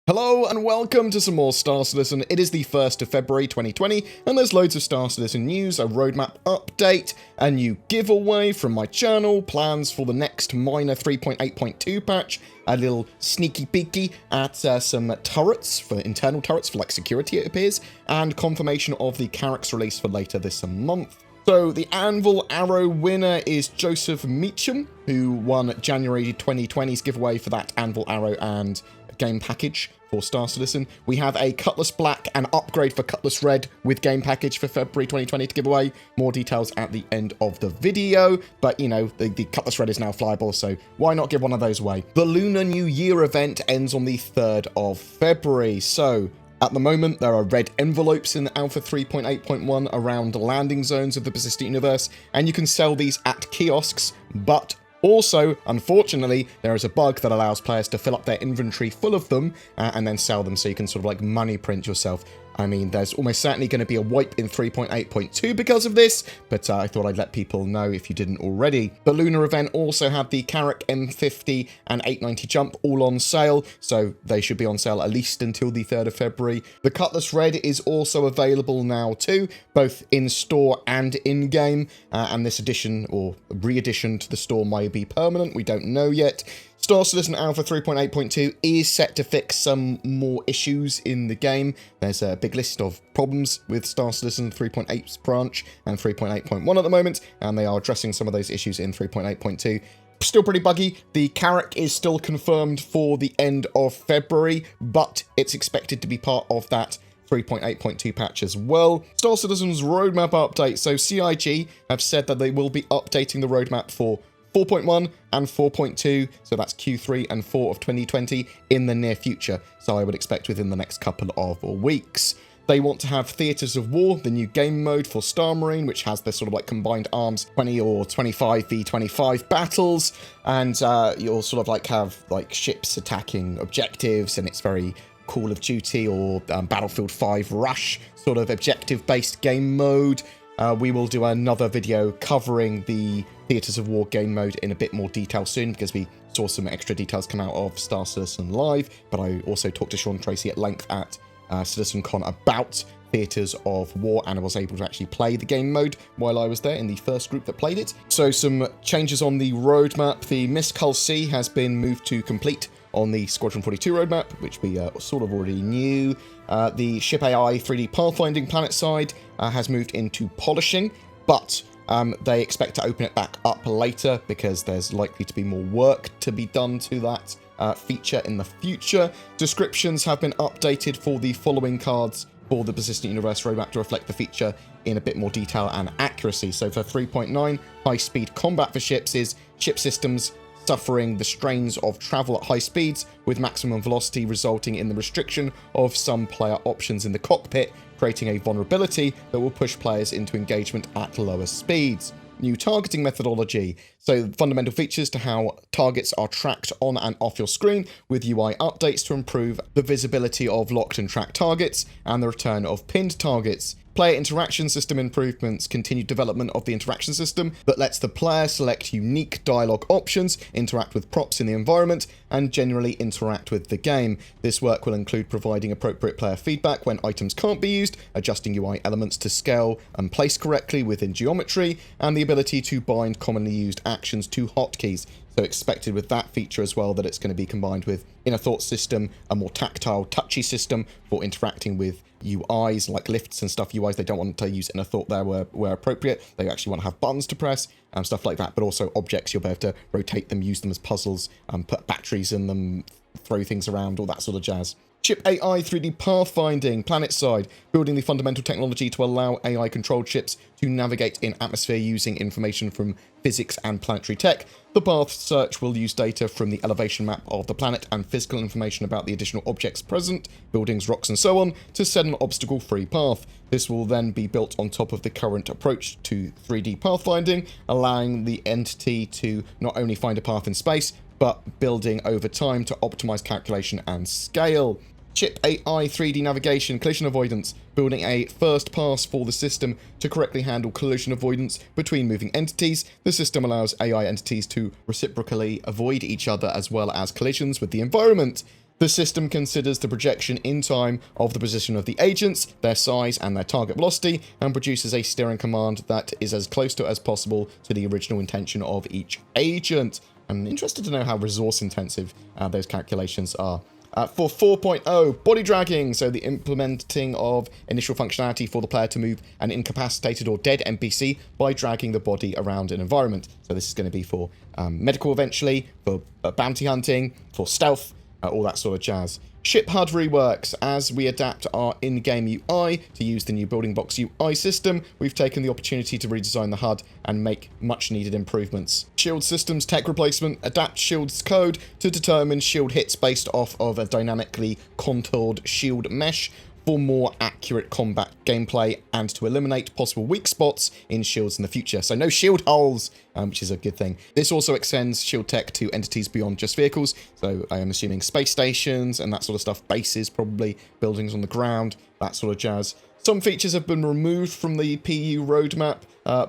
Hello and welcome to some more Star Citizen. It is the 1st of February 2020 and there's loads of Star Citizen news, a roadmap update, a new giveaway from my channel, plans for the next minor 3.8.2 patch, a little sneaky peeky at some turrets, for internal turrets for like security it appears, and confirmation of the Carrack's release for later this month. So the Anvil Arrow winner is Joseph Meacham, who won January 2020's giveaway for that Anvil Arrow and game package for Star Citizen. We have a Cutlass Black and upgrade for Cutlass Red with game package for February 2020 to give away. More details at the end of the video, but you know, the Cutlass Red is now flyable, so why not give one of those away? The Lunar New Year event ends on the 3rd of February, so at the moment, there are red envelopes in Alpha 3.8.1 around landing zones of the persistent universe, and you can sell these at kiosks, but also, unfortunately, there is a bug that allows players to fill up their inventory full of them and then sell them, so you can sort of like money print yourself. I mean, there's almost certainly going to be a wipe in 3.8.2 because of this, but I thought I'd let people know if you didn't already. The Lunar event also had the Carrack M50 and 890 Jump all on sale, so they should be on sale at least until the 3rd of February. The Cutlass Red is also available now too, both in-store and in-game, and this addition or re-addition to the store might be permanent, we don't know yet. Star Citizen Alpha 3.8.2 is set to fix some more issues in the game. There's a big list of problems with Star Citizen 3.8's branch and 3.8.1 at the moment, and they are addressing some of those issues in 3.8.2. Still pretty buggy. The Carrack is still confirmed for the end of February, but it's expected to be part of that 3.8.2 patch as well. Star Citizen's roadmap update. So CIG have said that they will be updating the roadmap for 4.1 and 4.2, so that's Q3 and 4 of 2020 in the near future, so I would expect within the next couple of weeks. They want to have Theatres of War, the new game mode for Star Marine, which has this sort of like combined arms 20 or 25 v 25 battles, and you'll sort of like have like ships attacking objectives, and it's very Call of Duty or Battlefield 5 Rush sort of objective-based game mode. We will do another video covering the Theatres of War game mode in a bit more detail soon, because we saw some extra details come out of Star Citizen Live, but I also talked to Sean Tracy at length at CitizenCon about Theatres of War, and I was able to actually play the game mode while I was there in the first group that played it. So some changes on the roadmap. The Miss Cull C has been moved to complete on the Squadron 42 roadmap, which we sort of already knew. The Ship AI 3D pathfinding planet side has moved into polishing, but they expect to open it back up later because there's likely to be more work to be done to that feature in the future. Descriptions have been updated for the following cards for the Persistent Universe roadmap to reflect the feature in a bit more detail and accuracy. So for 3.9, high-speed combat for ships is ship systems suffering the strains of travel at high speeds with maximum velocity, resulting in the restriction of some player options in the cockpit, creating a vulnerability that will push players into engagement at lower speeds. New targeting methodology. So fundamental features to how targets are tracked on and off your screen, with UI updates to improve the visibility of locked and tracked targets and the return of pinned targets. Player interaction system improvements, continued development of the interaction system that lets the player select unique dialogue options, interact with props in the environment, and generally interact with the game. This work will include providing appropriate player feedback when items can't be used, adjusting UI elements to scale and place correctly within geometry, and the ability to bind commonly used actions to hotkeys. So expected with that feature as well that it's going to be combined with Inner Thought system, a more tactile, touchy system for interacting with UIs like lifts and stuff. UIs, they don't want to use Inner Thought there where appropriate. They actually want to have buttons to press and stuff like that. But also objects, you'll be able to rotate them, use them as puzzles, put batteries in them, throw things around, all that sort of jazz. Ship AI 3D pathfinding, planet side, building the fundamental technology to allow AI-controlled ships to navigate in atmosphere using information from physics and planetary tech. The path search will use data from the elevation map of the planet and physical information about the additional objects present, buildings, rocks, and so on, to set an obstacle-free path. This will then be built on top of the current approach to 3D pathfinding, allowing the entity to not only find a path in space, but building over time to optimize calculation and scale. Ship AI 3D navigation, collision avoidance, building a first pass for the system to correctly handle collision avoidance between moving entities. The system allows AI entities to reciprocally avoid each other as well as collisions with the environment. The system considers the projection in time of the position of the agents, their size and their target velocity, and produces a steering command that is as close to as possible to the original intention of each agent. I'm interested to know how resource intensive those calculations are. For 4.0, body dragging, so the implementing of initial functionality for the player to move an incapacitated or dead NPC by dragging the body around an environment. So this is going to be for medical eventually, for bounty hunting, for stealth, all that sort of jazz. Ship HUD reworks. As we adapt our in-game UI to use the new building blocks UI system, we've taken the opportunity to redesign the HUD and make much needed improvements. Shield systems tech replacement. Adapt shield's code to determine shield hits based off of a dynamically contoured shield mesh for more accurate combat gameplay and to eliminate possible weak spots in shields in the future. So no shield holes, which is a good thing. This also extends shield tech to entities beyond just vehicles. So I am assuming space stations and that sort of stuff, bases probably, buildings on the ground, that sort of jazz. Some features have been removed from the PU roadmap.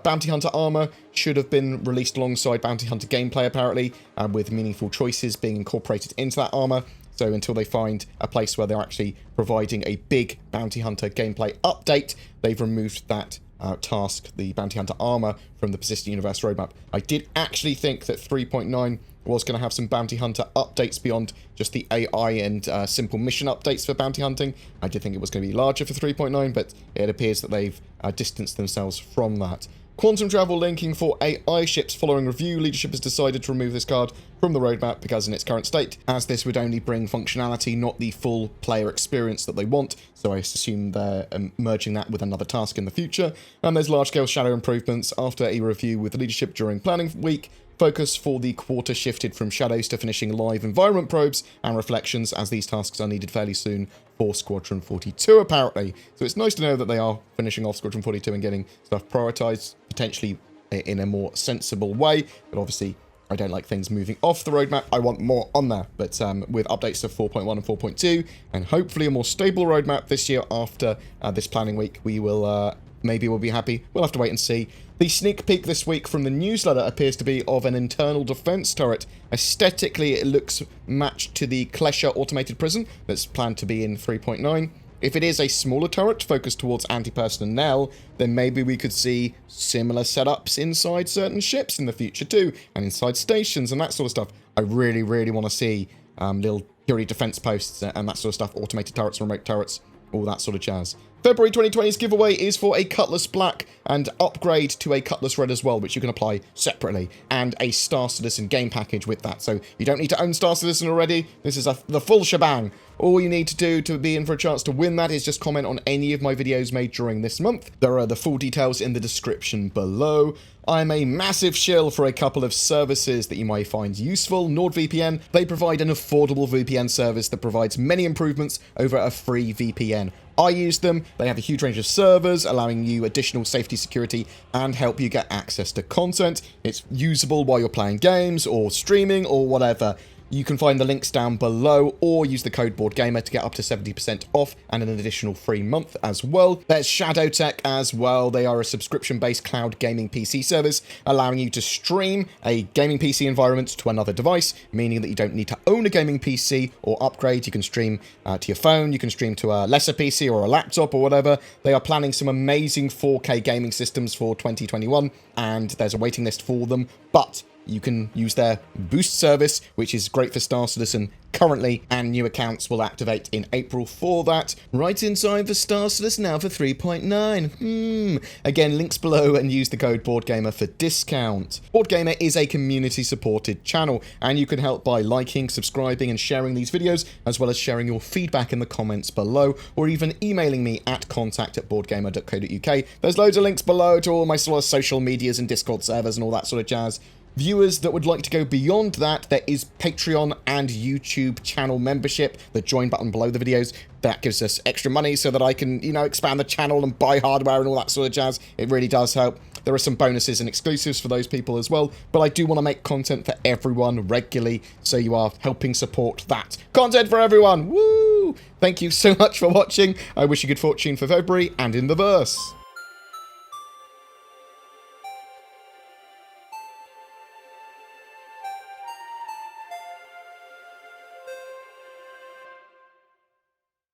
Bounty Hunter armor should have been released alongside Bounty Hunter gameplay apparently, with meaningful choices being incorporated into that armor. So until they find a place where they're actually providing a big Bounty Hunter gameplay update, they've removed that task, the Bounty Hunter armor, from the Persistent Universe roadmap. I did actually think that 3.9 was going to have some Bounty Hunter updates beyond just the AI and simple mission updates for Bounty Hunting. I did think it was going to be larger for 3.9, but it appears that they've distanced themselves from that. Quantum travel linking for AI ships. Following review, leadership has decided to remove this card from the roadmap because in its current state, as this would only bring functionality, not the full player experience that they want. So I assume they're merging that with another task in the future. And there's large-scale shadow improvements. After a review with leadership during planning week, focus for the quarter shifted from shadows to finishing live environment probes and reflections, as these tasks are needed fairly soon for Squadron 42 apparently. So it's nice to know that they are finishing off Squadron 42 and getting stuff prioritized, potentially in a more sensible way. But obviously, I don't like things moving off the roadmap. I want more on there. But with updates to 4.1 and 4.2, and hopefully a more stable roadmap this year after this planning week, we will maybe we'll be happy. We'll have to wait and see. The sneak peek this week from the newsletter appears to be of an internal defense turret. Aesthetically, it looks matched to the Klesher automated prison that's planned to be in 3.9. If it is a smaller turret focused towards anti-personnel, then maybe we could see similar setups inside certain ships in the future too, and inside stations and that sort of stuff. I really, really want to see little security defense posts and that sort of stuff, automated turrets, remote turrets, all that sort of jazz. February 2020's giveaway is for a Cutlass Black and upgrade to a Cutlass Red as well, which you can apply separately, and a Star Citizen game package with that. So you don't need to own Star Citizen already. This is the full shebang. All you need to do to be in for a chance to win that is just comment on any of my videos made during this month. There are the full details in the description below. I'm a massive shill for a couple of services that you might find useful. NordVPN, they provide an affordable VPN service that provides many improvements over a free VPN. I use them. They have a huge range of servers, allowing you additional safety, security, and help you get access to content. It's usable while you're playing games or streaming or whatever. You can find the links down below or use the code BoredGamer to get up to 70% off and an additional free month as well. There's ShadowTech as well. They are a subscription-based cloud gaming PC service, allowing you to stream a gaming PC environment to another device, meaning that you don't need to own a gaming PC or upgrade. You can stream to your phone, you can stream to a lesser PC or a laptop or whatever. They are planning some amazing 4K gaming systems for 2021, and there's a waiting list for them, but you can use their boost service, which is great for Star Citizen currently, and new accounts will activate in April for that. Right in time for Star Citizen now for 3.9. Again, links below and use the code BoredGamer for discount. BoredGamer is a community-supported channel, and you can help by liking, subscribing, and sharing these videos, as well as sharing your feedback in the comments below, or even emailing me at contact@boredgamer.co.uk. There's loads of links below to all my sort of social medias and Discord servers and all that sort of jazz. Viewers that would like to go beyond that, there is Patreon and YouTube channel membership, the join button below the videos. That gives us extra money so that I can, expand the channel and buy hardware and all that sort of jazz. It really does help. There are some bonuses and exclusives for those people as well, but I do want to make content for everyone regularly, so you are helping support that. Content for everyone! Woo! Thank you so much for watching. I wish you good fortune for February and in the verse.